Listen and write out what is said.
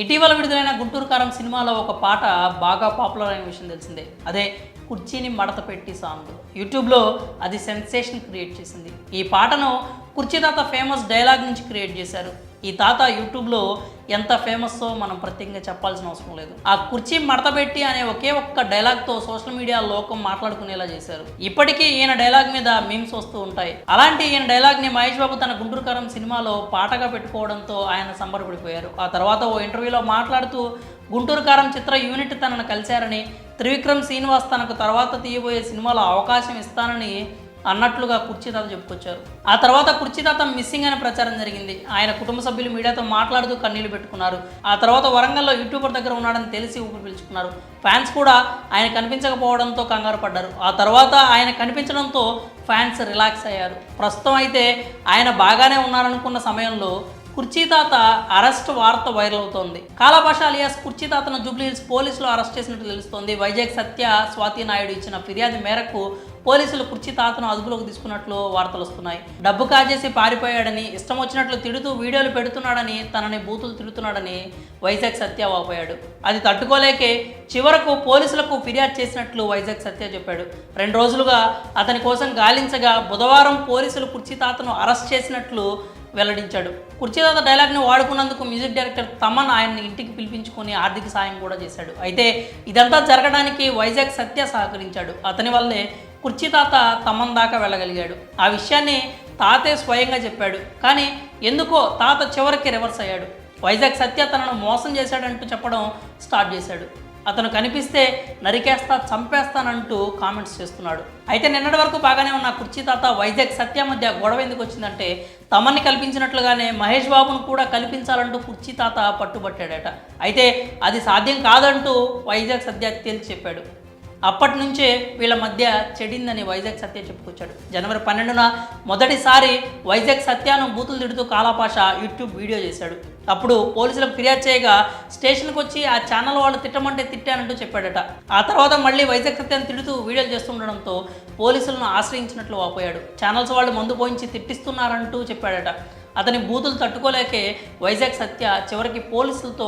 ఇటీవల విడుదలైన గుంటూరు కారం సినిమాలో ఒక పాట బాగా పాపులర్ అయిన విషయం తెలిసిందే. అదే కుర్చీని మడత పెట్టి సాంగ్. యూట్యూబ్లో అది సెన్సేషన్ క్రియేట్ చేసింది. ఈ పాటను కుర్చీ తాత ఫేమస్ డైలాగ్ నుంచి క్రియేట్ చేశారు. ఈ తాత యూట్యూబ్లో ఎంత ఫేమస్సో మనం ప్రత్యేకంగా చెప్పాల్సిన అవసరం లేదు. ఆ కుర్చీ మడతపెట్టి అనే ఒకే ఒక్క డైలాగ్తో సోషల్ మీడియా లోకం మాట్లాడుకునేలా చేశారు. ఇప్పటికీ ఈయన డైలాగ్ మీద మీమ్స్ వస్తూ ఉంటాయి. అలాంటి ఈయన డైలాగ్ని మహేష్ బాబు తన గుంటూరు కారం సినిమాలో పాటగా పెట్టుకోవడంతో ఆయన సంబరపడిపోయారు. ఆ తర్వాత ఓ ఇంటర్వ్యూలో మాట్లాడుతూ గుంటూరు కారం చిత్ర యూనిట్ తనను కలిశారని, త్రివిక్రమ్ శ్రీనివాస్ తనకు తర్వాత తీయబోయే సినిమాలో అవకాశం ఇస్తానని అన్నట్లుగా కుర్చీ తాత చెప్పుకొచ్చారు. ఆ తర్వాత కుర్చీ తాత మిస్సింగ్ అనే ప్రచారం జరిగింది. ఆయన కుటుంబ సభ్యులు మీడియాతో మాట్లాడుతూ కన్నీళ్లు పెట్టుకున్నారు. ఆ తర్వాత వరంగల్లో యూట్యూబర్ దగ్గర ఉన్నాడని తెలిసి ఊపిరి పీల్చుకున్నారు. ఫ్యాన్స్ కూడా ఆయన కనిపించకపోవడంతో కంగారు పడ్డారు. ఆ తర్వాత ఆయన కనిపించడంతో ఫ్యాన్స్ రిలాక్స్ అయ్యారు. ప్రస్తుతం అయితే ఆయన బాగానే ఉన్నారనుకున్న సమయంలో కుర్చీ తాత అరెస్ట్ వార్త వైరల్ అవుతోంది. కాలాభాష అలియాస్ కుర్చీ తాతను జూబ్లీహిల్స్ పోలీసులు అరెస్ట్ చేసినట్టు తెలుస్తోంది. వైజాగ్ సత్య స్వాతి నాయుడు ఇచ్చిన ఫిర్యాదు మేరకు పోలీసులు కుర్చీ తాతను అదుపులోకి తీసుకున్నట్లు వార్తలు వస్తున్నాయి. డబ్బు కాజేసి పారిపోయాడని, ఇష్టం వచ్చినట్లు తిడుతూ వీడియోలు పెడుతున్నాడని, తనని బూతులు తిడుతున్నాడని వైజాగ్ సత్య వాపోయాడు. అది తట్టుకోలేకే చివరకు పోలీసులకు ఫిర్యాదు చేసినట్లు వైజాగ్ సత్య చెప్పాడు. 2 రోజులుగా అతని కోసం గాలించగా బుధవారం పోలీసులు కుర్చీ తాతను అరెస్ట్ చేసినట్లు వెల్లడించాడు. కుర్చీ తాత డైలాగ్ని వాడుకున్నందుకు మ్యూజిక్ డైరెక్టర్ తమన్ ఆయన్ని ఇంటికి పిలిపించుకొని ఆర్థిక సాయం కూడా చేశాడు. అయితే ఇదంతా జరగడానికి వైజాగ్ సత్య సహకరించాడు. అతని వల్లే కుర్చీ తాత తమన్ దాకా వెళ్ళగలిగాడు. ఆ విషయాన్ని తాతే స్వయంగా చెప్పాడు. కానీ ఎందుకో తాత చివరికి రివర్స్ అయ్యాడు. వైజాగ్ సత్య తనను మోసం చేశాడంటూ చెప్పడం స్టార్ట్ చేశాడు. అతను కనిపిస్తే నరికేస్తా, చంపేస్తానంటూ కామెంట్స్ చేస్తున్నాడు. అయితే నిన్నటి వరకు బాగానే ఉన్న కుర్చీ తాత వైజాగ్ సత్య మధ్య గొడవ ఎందుకు వచ్చిందంటే, తమన్ని కల్పించినట్లుగానే మహేష్ బాబును కూడా కల్పించాలంటూ కుర్చీ తాత పట్టుబట్టాడట. అయితే అది సాధ్యం కాదంటూ వైజాగ్ సత్య తేల్చి చెప్పాడు. అప్పటి నుంచే వీళ్ళ మధ్య చెడిందని వైజాగ్ సత్య చెప్పుకొచ్చాడు. జనవరి 12న మొదటిసారి వైజాగ్ సత్యాను బూతులు తిడుతూ కాలాపాష యూట్యూబ్ వీడియో చేశాడు. అప్పుడు పోలీసులకు ఫిర్యాదు చేయగా స్టేషన్కి వచ్చి ఆ ఛానల్ వాళ్ళు తిట్టమంటే తిట్టానంటూ చెప్పాడట. ఆ తర్వాత మళ్ళీ వైజాగ్ సత్యాన్ని తిడుతూ వీడియోలు చేస్తుండడంతో పోలీసులను ఆశ్రయించినట్లు వాపోయాడు. ఛానల్స్ వాళ్ళు మందు పోయించి తిట్టిస్తున్నారంటూ చెప్పాడట. అతని బూతులు తట్టుకోలేకే వైజాగ్ సత్య చివరికి పోలీసులతో